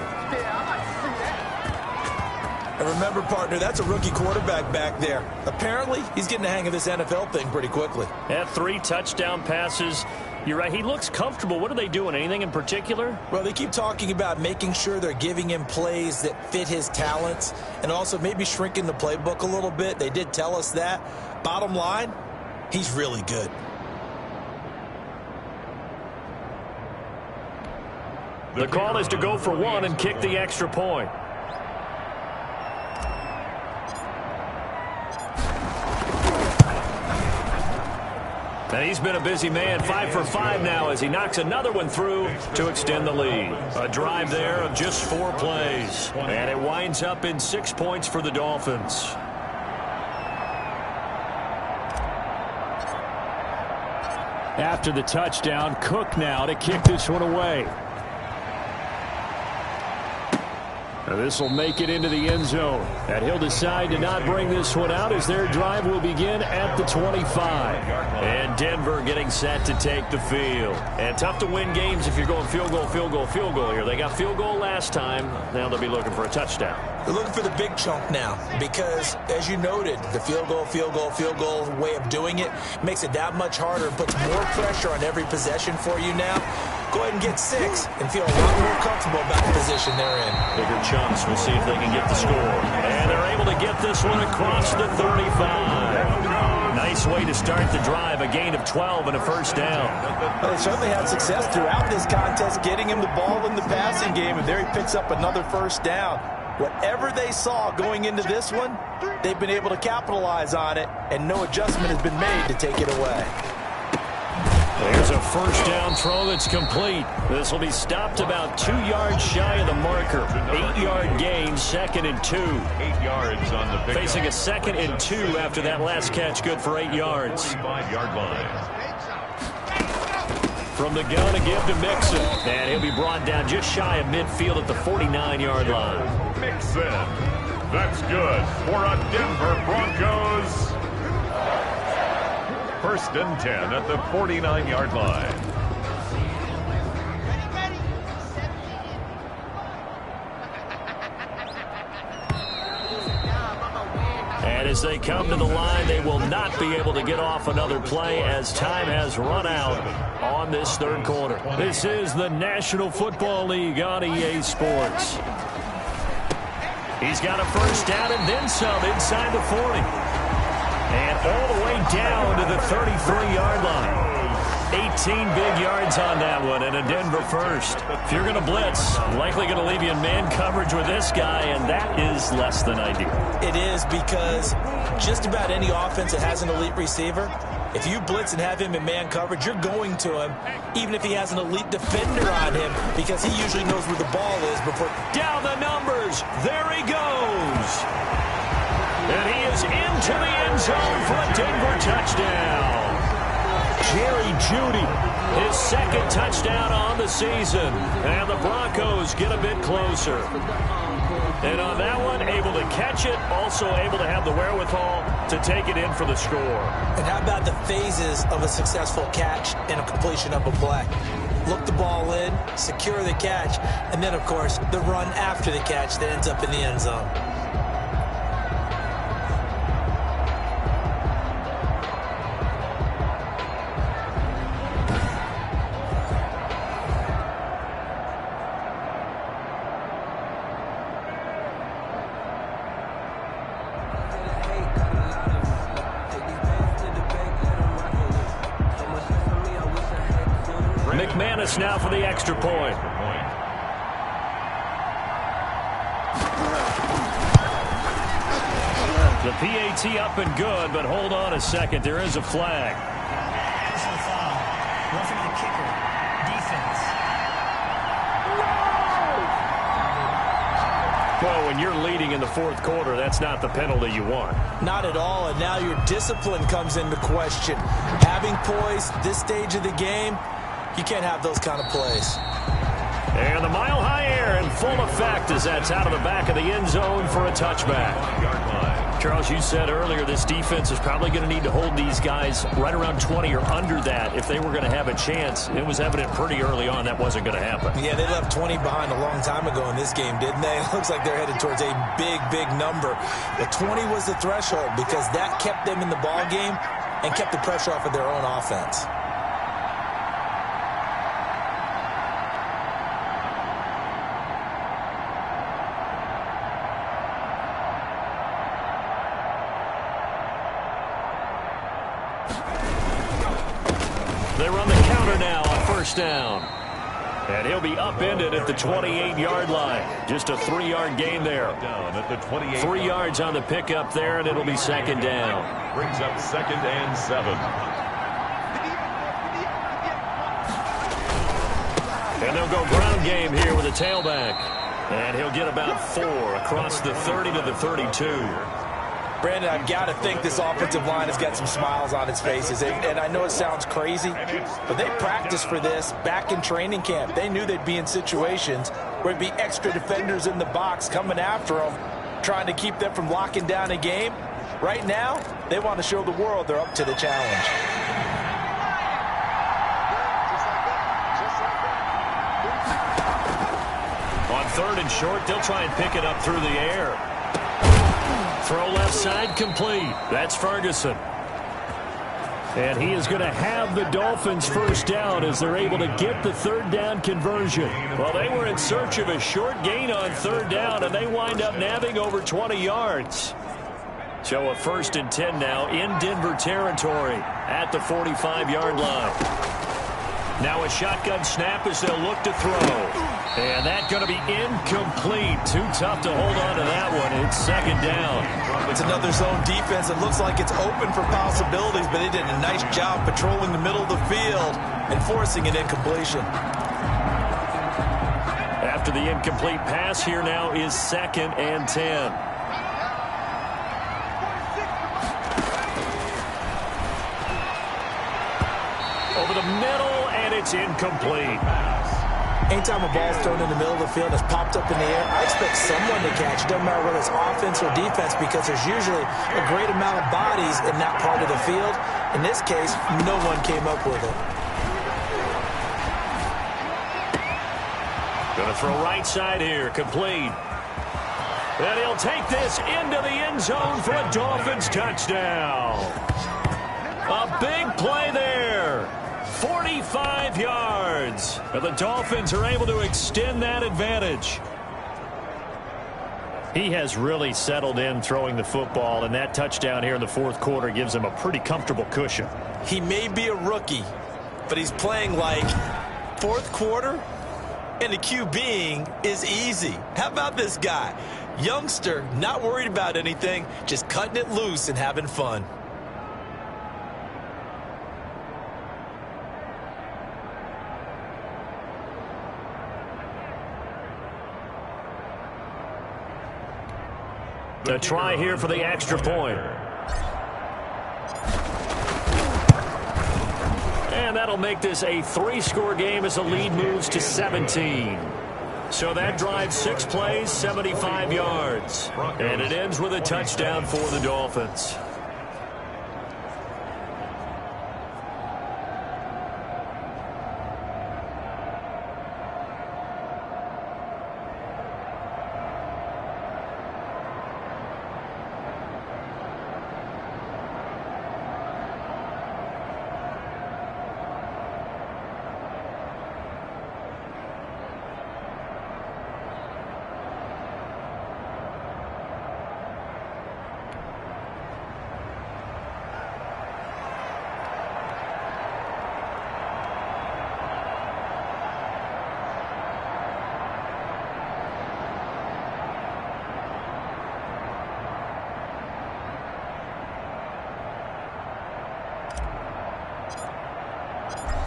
And remember, partner, that's a rookie quarterback back there. Apparently, he's getting the hang of this NFL thing pretty quickly. Had 3 touchdown passes. You're right, he looks comfortable. What are they doing? Anything in particular? Well, they keep talking about making sure they're giving him plays that fit his talents and also maybe shrinking the playbook a little bit. They did tell us that. Bottom line, he's really good. The call is to go for 1 and kick the extra point. And he's been a busy man, 5 for 5 now as he knocks another one through to extend the lead. A drive there of just 4 plays. And it winds up in 6 points for the Dolphins. After the touchdown, Cook now to kick this one away. This will make it into the end zone. And he'll decide to not bring this one out as their drive will begin at the 25. And Denver getting set to take the field. And tough to win games if you're going field goal, field goal, field goal here. They got field goal last time. Now they'll be looking for a touchdown. They're looking for the big chunk now because, as you noted, the field goal way of doing it makes it that much harder and puts more pressure on every possession for you now. Go ahead and get 6 and feel a lot more comfortable about the position they're in. Bigger chunks. We'll see if they can get the score. And they're able to get this one across the 35. Nice way to start the drive. A gain of 12 and a first down. Well, they certainly had success throughout this contest getting him the ball in the passing game, and there he picks up another first down. Whatever they saw going into this one, they've been able to capitalize on it, and no adjustment has been made to take it away. There's a first down throw that's complete. This will be stopped about 2 yards shy of the marker. 8-yard gain, 2nd and 2. 8 yards on the pickup. Facing a 2nd and 2 after that last catch, good for 8 yards. 35-yard line. From the gun, a give to Mixon. And he'll be brought down just shy of midfield at the 49-yard line. Mixon. That's good for a Denver Broncos. 1st and 10 at the 49-yard line. And as they come to the line, they will not be able to get off another play as time has run out on this third quarter. This is the National Football League on EA Sports. He's got a first down and then some inside the 40. And all the way down to the 33-yard line. 18 big yards on that one and a Denver first. If you're going to blitz, likely going to leave you in man coverage with this guy, and that is less than ideal. It is, because just about any offense that has an elite receiver, if you blitz and have him in man coverage, you're going to him, even if he has an elite defender on him, because he usually knows where the ball is before. Down the numbers. There he goes. And he is into the end zone for a Denver touchdown. Jerry Jeudy, his second touchdown on the season. And the Broncos get a bit closer. And on that one, able to catch it, also able to have the wherewithal to take it in for the score. And how about the phases of a successful catch and a completion of a play? Look the ball in, secure the catch, and then, of course, the run after the catch that ends up in the end zone. McManus now for the extra point. The PAT up and good, but hold on a second. There is a flag. Personal foul. Roughing the kicker. Defense. Well, when you're leading in the fourth quarter, that's not the penalty you want. Not at all, and now your discipline comes into question. Having poise this stage of the game, you can't have those kind of plays. And the mile-high air in full effect as that's out of the back of the end zone for a touchback. Charles, you said earlier this defense is probably going to need to hold these guys right around 20 or under that if they were going to have a chance. It was evident pretty early on that wasn't going to happen. Yeah, they left 20 behind a long time ago in this game, didn't they? It looks like they're headed towards a big, big number. But 20 was the threshold because that kept them in the ball game and kept the pressure off of their own offense. They run the counter now on first down. And he'll be upended at the 28-yard line. Just a 3-yard gain there. Down at the 28. 3 yards on the pickup there, and it'll be second down. Brings up 2nd and 7. And they'll go ground game here with a tailback. And he'll get about 4 across the 30 to the 32. Brandon, I've got to think this offensive line has got some smiles on its faces. And I know it sounds crazy, but they practiced for this back in training camp. They knew they'd be in situations where it'd be extra defenders in the box coming after them, trying to keep them from locking down a game. Right now, they want to show the world they're up to the challenge. On 3rd and short, they'll try and pick it up through the air. Throw left side complete. That's Ferguson. And he is going to have the Dolphins first down as they're able to get the 3rd down conversion. Well, they were in search of a short gain on 3rd down, and they wind up nabbing over 20 yards. So a 1st and 10 now in Denver territory at the 45-yard line. Now a shotgun snap as they'll look to throw. And that's going to be incomplete. Too tough to hold on to that one. It's 2nd down. It's another zone defense. It looks like it's open for possibilities, but they did a nice job patrolling the middle of the field and forcing an incompletion. After the incomplete pass, here now is 2nd and 10. Over the middle, and it's incomplete. Anytime a ball's thrown in the middle of the field, it's popped up in the air, I expect someone to catch. It doesn't matter whether it's offense or defense, because there's usually a great amount of bodies in that part of the field. In this case, no one came up with it. Going to throw right side here, complete. And he'll take this into the end zone for a Dolphins touchdown. A big play there. 45 yards. And the Dolphins are able to extend that advantage. He has really settled in throwing the football, and that touchdown here in the fourth quarter gives him a pretty comfortable cushion. He may be a rookie, but he's playing like fourth quarter, and the QBing is easy. How about this guy? Youngster, not worried about anything, just cutting it loose and having fun. A try here for the extra point. And that'll make this a 3-score game as the lead moves to 17. So that drives 6 plays, 75 yards. And it ends with a touchdown for the Dolphins.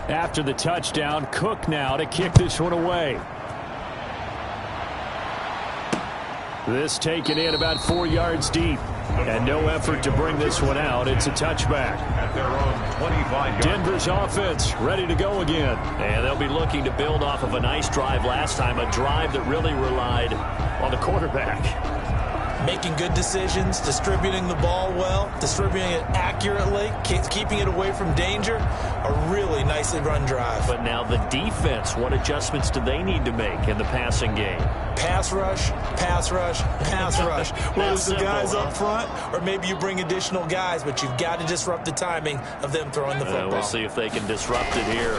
After the touchdown, Cook now to kick this one away. This taken in about 4 yards deep. And no effort to bring this one out. It's a touchback. At their own 25-yard. Denver's offense ready to go again. And they'll be looking to build off of a nice drive last time, a drive that really relied on the quarterback. Making good decisions, distributing the ball well, distributing it accurately, keeping it away from danger. A really nicely run drive. But now the defense, what adjustments do they need to make in the passing game? Pass rush, pass rush, pass rush. Whether it's the guys up front or maybe you bring additional guys, but you've got to disrupt the timing of them throwing the football. We'll see if they can disrupt it here.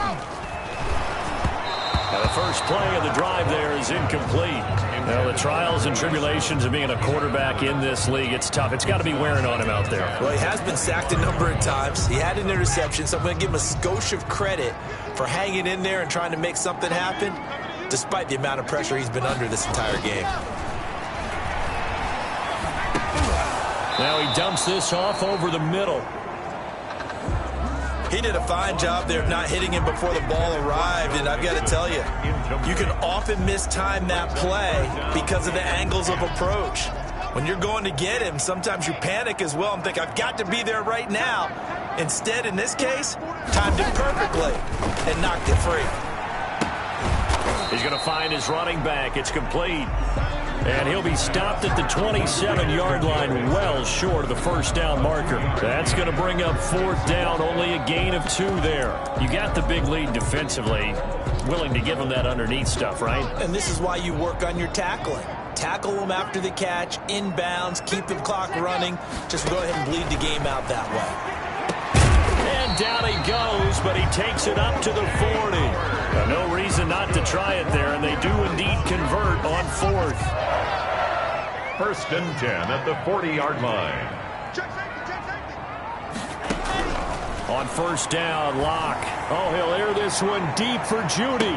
Now the first play of the drive there is incomplete. Now the trials and tribulations of being a quarterback in this league, it's tough. It's got to be wearing on him out there. Well, he has been sacked a number of times. He had an interception, so I'm going to give him a skosh of credit for hanging in there and trying to make something happen, despite the amount of pressure he's been under this entire game. Now he dumps this off over the middle. He did a fine job there of not hitting him before the ball arrived, and I've got to tell you, you can often mistime that play because of the angles of approach. When you're going to get him, sometimes you panic as well and think, I've got to be there right now. Instead, in this case, timed it perfectly and knocked it free. He's going to find his running back. It's complete. And he'll be stopped at the 27-yard line, well short of the first down marker. That's going to bring up fourth down, only a gain of 2 there. You got the big lead defensively, willing to give him that underneath stuff, right? And this is why you work on your tackling. Tackle them after the catch, inbounds, keep the clock running. Just go ahead and bleed the game out that way. And down he goes, but he takes it up to the 40. No reason not to try it there, and they do indeed convert on fourth. First and 10 at the 40-yard line. On first down, Locke. Oh, he'll air this one deep for Judy.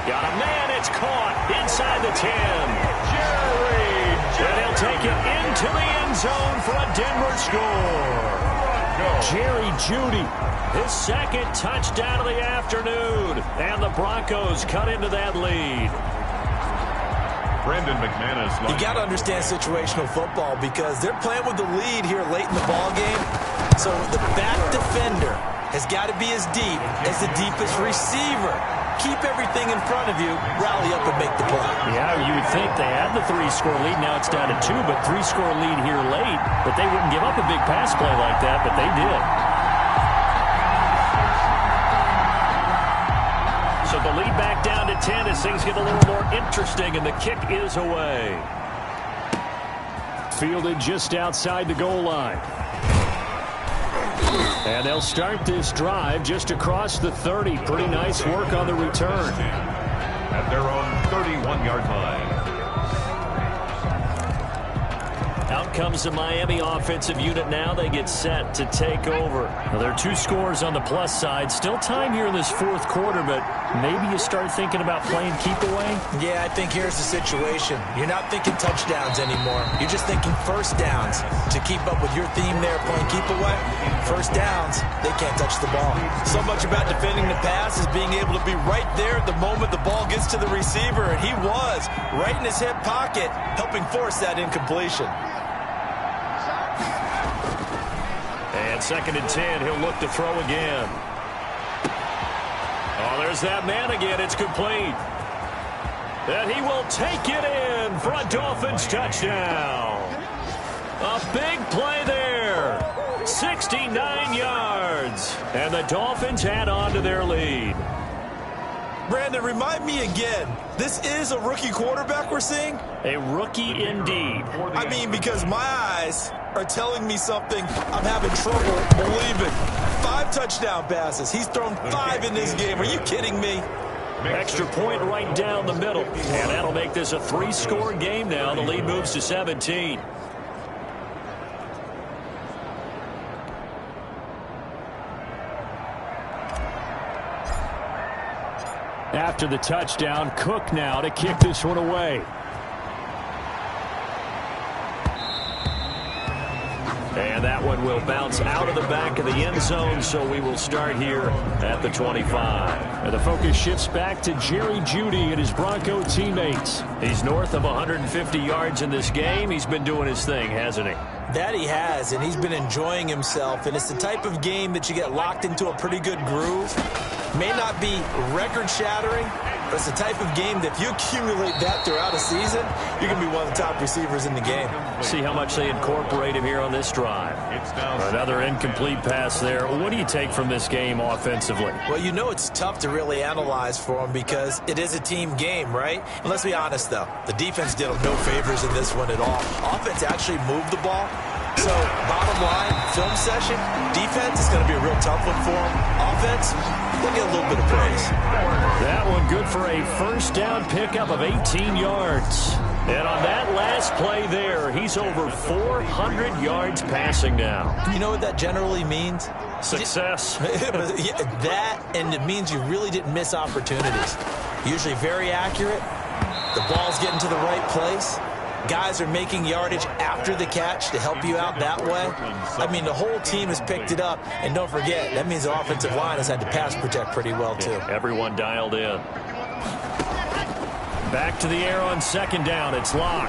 Got a man, it's caught inside the 10. And he'll take it into the end zone for a Denver score. Jerry Judy, his second touchdown of the afternoon. And the Broncos cut into that lead. Brandon McManus. You got to understand situational football because they're playing with the lead here late in the ball game. So the back defender has got to be as deep as the deepest receiver. Keep everything in front of you, rally up and make the play. Yeah, you would think they had the 3-score lead. Now it's down to 2, but 3-score lead here late. But they wouldn't give up a big pass play like that, but they did. So the lead back down to 10 as things get a little more interesting, and the kick is away. Fielded just outside the goal line. And they'll start this drive just across the 30. Pretty nice work on the return. At their own 31-yard line. comes the Miami offensive unit now. They get set to take over. Now, there are 2 scores on the plus side. Still time here in this fourth quarter, but maybe you start thinking about playing keep away? Yeah, I think here's the situation. You're not thinking touchdowns anymore. You're just thinking first downs. To keep up with your theme there, playing keep away, first downs, they can't touch the ball. So much about defending the pass is being able to be right there at the moment the ball gets to the receiver, and he was right in his hip pocket, helping force that incompletion. And 2nd and 10, he'll look to throw again. Oh, there's that man again. It's complete. And he will take it in for a Dolphins touchdown. A big play there. 69 yards. And the Dolphins add on to their lead. Brandon, remind me again, this is a rookie quarterback we're seeing? A rookie indeed. I mean, because my eyes are telling me something I'm having trouble believing. 5 touchdown passes. He's thrown 5 in this game. Are you kidding me? Extra point right down the middle. And that'll make this a 3-score game now. The lead moves to 17. After the touchdown, Cook now to kick this one away. And that one will bounce out of the back of the end zone, so we will start here at the 25. And the focus shifts back to Jerry Jeudy and his Bronco teammates. He's north of 150 yards in this game. He's been doing his thing, hasn't he? That he has, and he's been enjoying himself. And it's the type of game that you get locked into a pretty good groove. May not be record-shattering, but it's the type of game that if you accumulate that throughout a season, you're going to be one of the top receivers in the game. See how much they incorporate him here on this drive. Another incomplete pass there. What do you take from this game offensively? Well, you know it's tough to really analyze for him because it is a team game, right? And let's be honest, though. The defense did him no favors in this one at all. Offense actually moved the ball. So, bottom line, film session, defense is going to be a real tough one for him. Offense, they'll get a little bit of praise. That one good for a first down pickup of 18 yards. And on that last play there, he's over 400 yards passing now. You know what that generally means? Success. That, and it means you really didn't miss opportunities. Usually very accurate. The ball's getting to the right place. Guys are making yardage after the catch to help you out that way. I mean, the whole team has picked it up. And don't forget, that means the offensive line has had to pass protect pretty well, too. Everyone dialed in. Back to the air on 2nd down. It's Locke.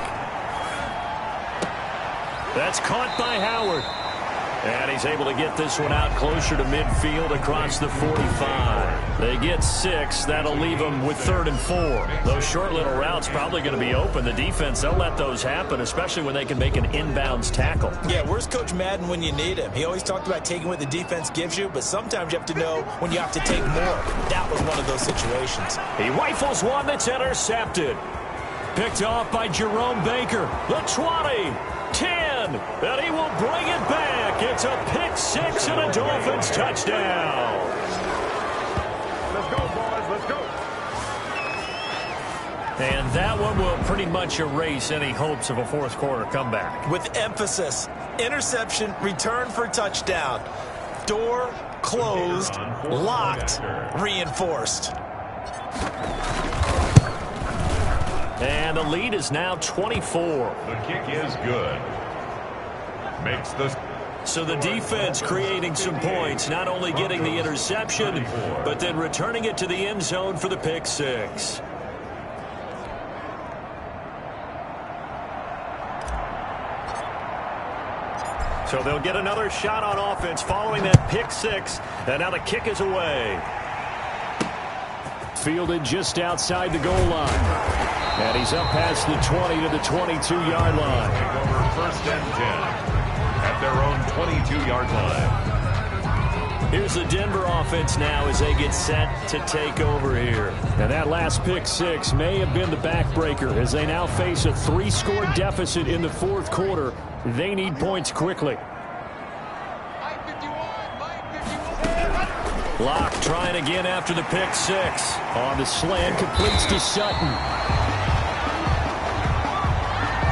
That's caught by Howard. And he's able to get this one out closer to midfield across the 45. They get 6. That'll leave them with 3rd and 4. Those short little routes probably going to be open. The defense, they'll let those happen, especially when they can make an inbounds tackle. Yeah, where's Coach Madden when you need him? He always talked about taking what the defense gives you, but sometimes you have to know when you have to take more. That was one of those situations. He rifles one that's intercepted. Picked off by Jerome Baker. The 20. 10, and he will bring it back. It's a pick-6 and a Dolphins touchdown. Let's go, boys. Let's go. And that one will pretty much erase any hopes of a fourth quarter comeback. With emphasis, interception, return for touchdown. Door closed, locked, reinforced. And the lead is now 24. The kick is good. Makes the... So the defense creating some points, not only getting the interception, but then returning it to the end zone for the pick-6. So they'll get another shot on offense following that pick-6, and now the kick is away. Fielded just outside the goal line. And he's up past the 20 to the 22-yard line. Take over 1st and 10 at their own 22-yard line. Here's the Denver offense now as they get set to take over here. And that last pick-6 may have been the backbreaker as they now face a 3-score deficit in the fourth quarter. They need points quickly. Locke trying again after the pick-6. On the slant, completes to Sutton.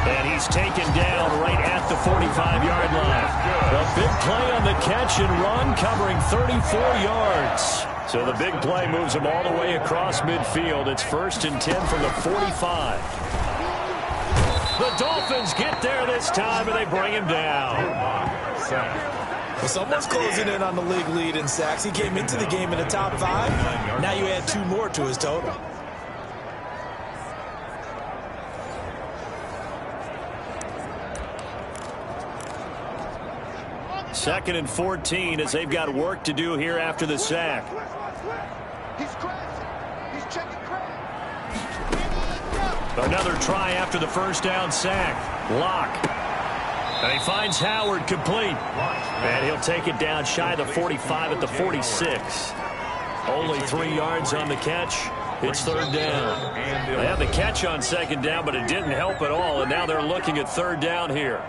And he's taken down right at the 45-yard line. A big play on the catch and run, covering 34 yards. So the big play moves him all the way across midfield. It's 1st and 10 from the 45. The Dolphins get there this time, and they bring him down. Well, someone's closing in on the league lead in sacks. He came into the game in the top 5. Now you add 2 more to his total. Second and 14 as they've got work to do here after the sack. Another try after the first down sack. Lock. And he finds Howard complete. And he'll take it down shy of the 45 at the 46. Only 3 yards on the catch. It's 3rd down. They had the catch on 2nd down, but it didn't help at all. And now they're looking at 3rd down here.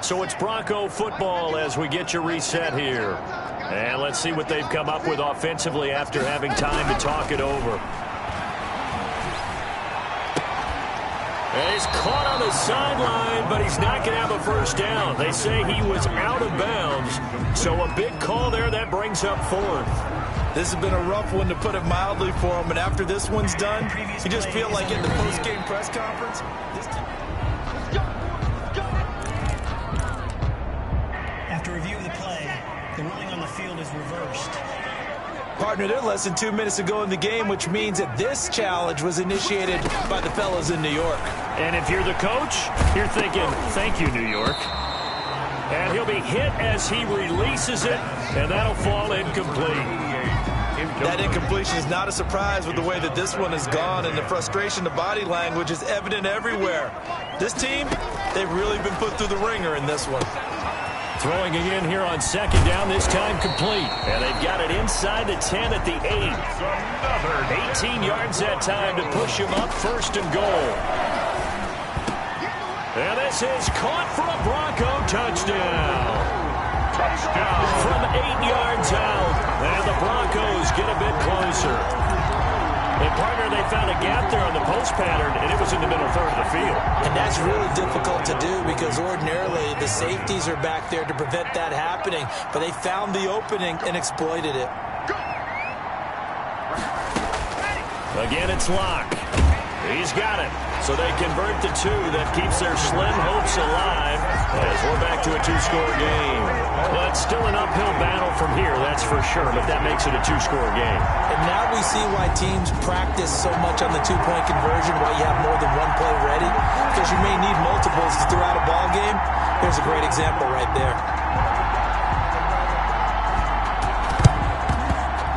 So it's Bronco football as we get you reset here. And let's see what they've come up with offensively after having time to talk it over. And he's caught on the sideline, but he's not going to have a first down. They say he was out of bounds. So a big call there that brings up 4th. This has been a rough one, to put it mildly, for him. And after this one's done, you just feel like in the post-game press conference, this team... After review of the play, the ruling on the field is reversed. Partner, they're less than 2 minutes to go in the game, which means that this challenge was initiated by the fellas in New York. And if you're the coach, you're thinking, thank you, New York. And he'll be hit as he releases it, and that'll fall incomplete. That incompletion is not a surprise with the way that this one has gone, and the frustration, the body language is evident everywhere. This team, they've really been put through the ringer in this one. Throwing again here on 2nd down, this time complete. And they've got it inside the 10 at the 8. 18 yards that time to push him up 1st and goal. And this is caught for a Bronco touchdown. From 8 yards out. And the Broncos get a bit closer. And partner, they found a gap there on the post pattern, and it was in the middle 3rd of the field. And that's really difficult to do because ordinarily the safeties are back there to prevent that happening. But they found the opening and exploited it. Again, it's Lock. He's got it. So they convert the 2 that keeps their slim hopes alive as we're back to a 2-score game. But still an uphill battle from here, that's for sure, but that makes it a 2-score game. And now we see why teams practice so much on the 2-point conversion, why you have more than one play ready, because you may need multiples throughout a ball game. Here's a great example right there.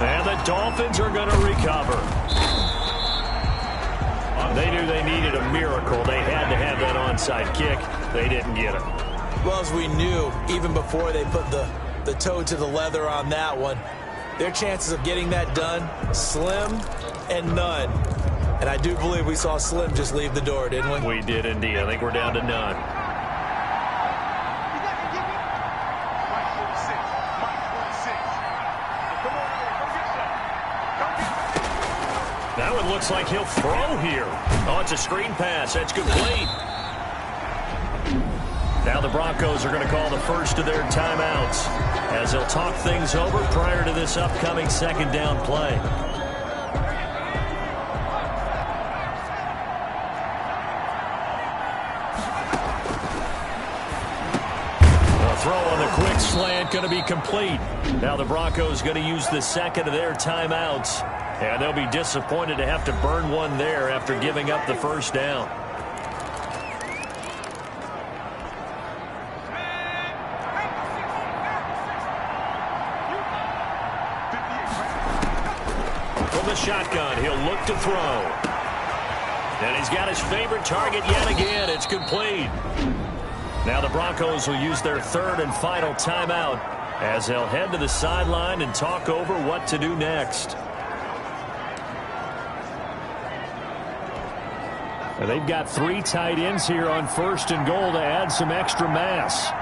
And the Dolphins are going to recover. They knew they needed a miracle. They had to have that onside kick. They didn't get it. Well, as we knew, even before they put the toe to the leather on that one, their chances of getting that done, slim and none. And I do believe we saw Slim just leave the door, didn't we? We did indeed. I think we're down to none. That one looks like he'll throw here. Oh, it's a screen pass. That's complete. Now the Broncos are going to call the first of their timeouts as they'll talk things over prior to this upcoming 2nd down play. A throw on the quick slant going to be complete. Now the Broncos going to use the 2nd of their timeouts. And they'll be disappointed to have to burn one there after giving up the first down. From the shotgun, he'll look to throw. And he's got his favorite target yet again. It's complete. Now the Broncos will use their 3rd and final timeout as they'll head to the sideline and talk over what to do next. And they've got 3 tight ends here on 1st and goal to add some extra mass.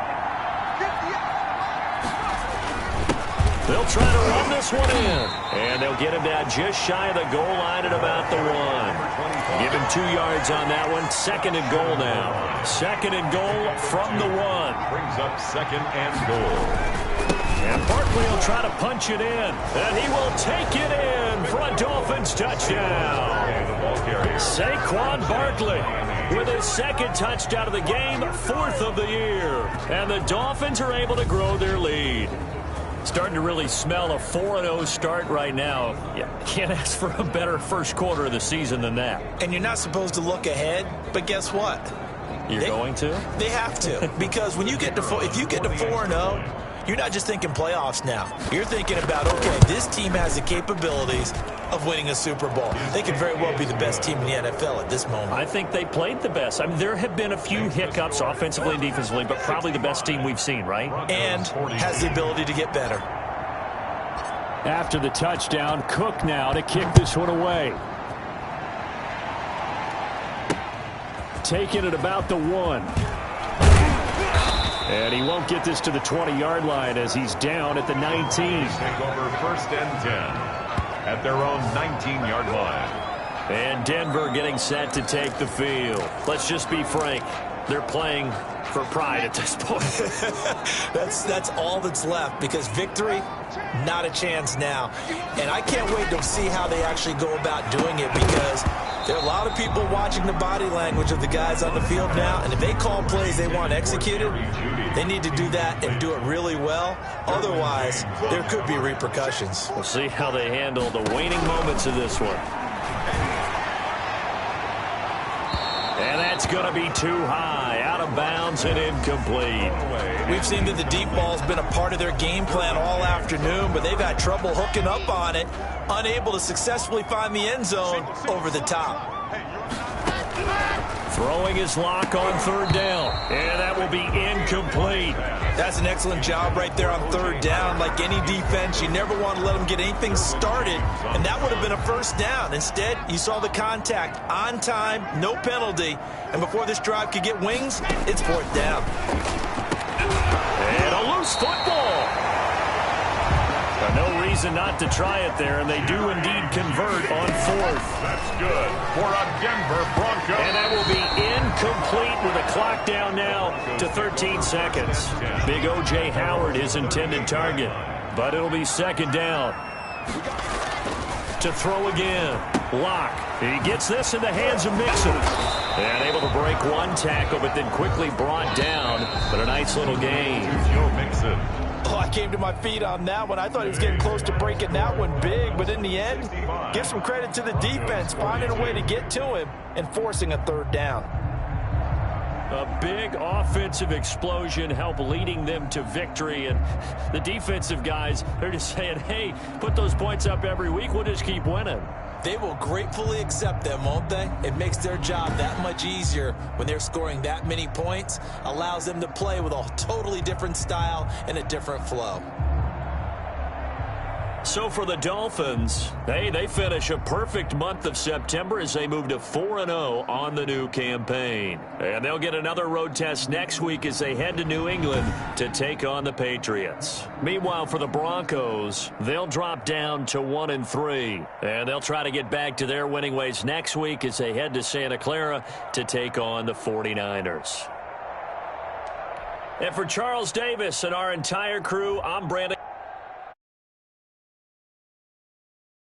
They'll try to run this one in. And they'll get him down just shy of the goal line at about the 1. Give him 2 yards on that one. 2nd and goal now. 2nd and goal from the 1. Brings up 2nd and goal. And Barkley will try to punch it in. And he will take it in for a Dolphins touchdown. Saquon Barkley with his 2nd touchdown of the game, 4th of the year. And the Dolphins are able to grow their lead. Starting to really smell a 4-0 start right now. You can't ask for a better first quarter of the season than that. And you're not supposed to look ahead, but guess what? You're going to? They have to. Because when you get to if you get to 4-0, you're not just thinking playoffs now. You're thinking about, okay, this team has the capabilities of winning a Super Bowl. They could very well be the best team in the NFL at this moment. I think they played the best. I mean, there have been a few hiccups offensively and defensively, but probably the best team we've seen, right? And has the ability to get better. After the touchdown, Cook now to kick this one away. Taking it about the 1. And he won't get this to the 20-yard line as he's down at the 19. Take over 1st and 10 at their own 19-yard line. And Denver getting set to take the field. Let's just be frank. They're playing for pride at this point. That's all that's left, because victory, not a chance now. And I can't wait to see how they actually go about doing it, because there are a lot of people watching the body language of the guys on the field now, and if they call plays they want executed, they need to do that and do it really well. Otherwise, there could be repercussions. We'll see how they handle the waning moments of this one. And that's going to be too high, out of bounds and incomplete. We've seen that the deep ball's been a part of their game plan all afternoon, but they've had trouble hooking up on it, unable to successfully find the end zone over the top. Throwing his lock on 3rd down, and that will be incomplete. That's an excellent job right there on 3rd down. Like any defense, you never want to let them get anything started, and that would have been a 1st down. Instead, you saw the contact on time, no penalty, and before this drive could get wings, it's 4th down. And a loose football. No reason not to try it there, and they do indeed convert on 4th. That's good for a Denver Bronco. And that will be incomplete with a clock down now to 13 seconds. Big O.J. Howard, his intended target, but it'll be 2nd down. To throw again. Lock. He gets this in the hands of Mixon. And able to break one tackle, but then quickly brought down. But a nice little gain. Joe Mixon. Oh, I came to my feet on that one. I thought he was getting close to breaking that one big, but in the end, give some credit to the defense, finding a way to get to him and forcing a 3rd down. A big offensive explosion helped leading them to victory, and the defensive guys, they're just saying, hey, put those points up every week, we'll just keep winning. They will gratefully accept them, won't they? It makes their job that much easier when they're scoring that many points, allows them to play with a totally different style and a different flow. So for the Dolphins, they finish a perfect month of September as they move to 4-0 on the new campaign. And they'll get another road test next week as they head to New England to take on the Patriots. Meanwhile, for the Broncos, they'll drop down to 1-3. And they'll try to get back to their winning ways next week as they head to Santa Clara to take on the 49ers. And for Charles Davis and our entire crew, I'm Brandon.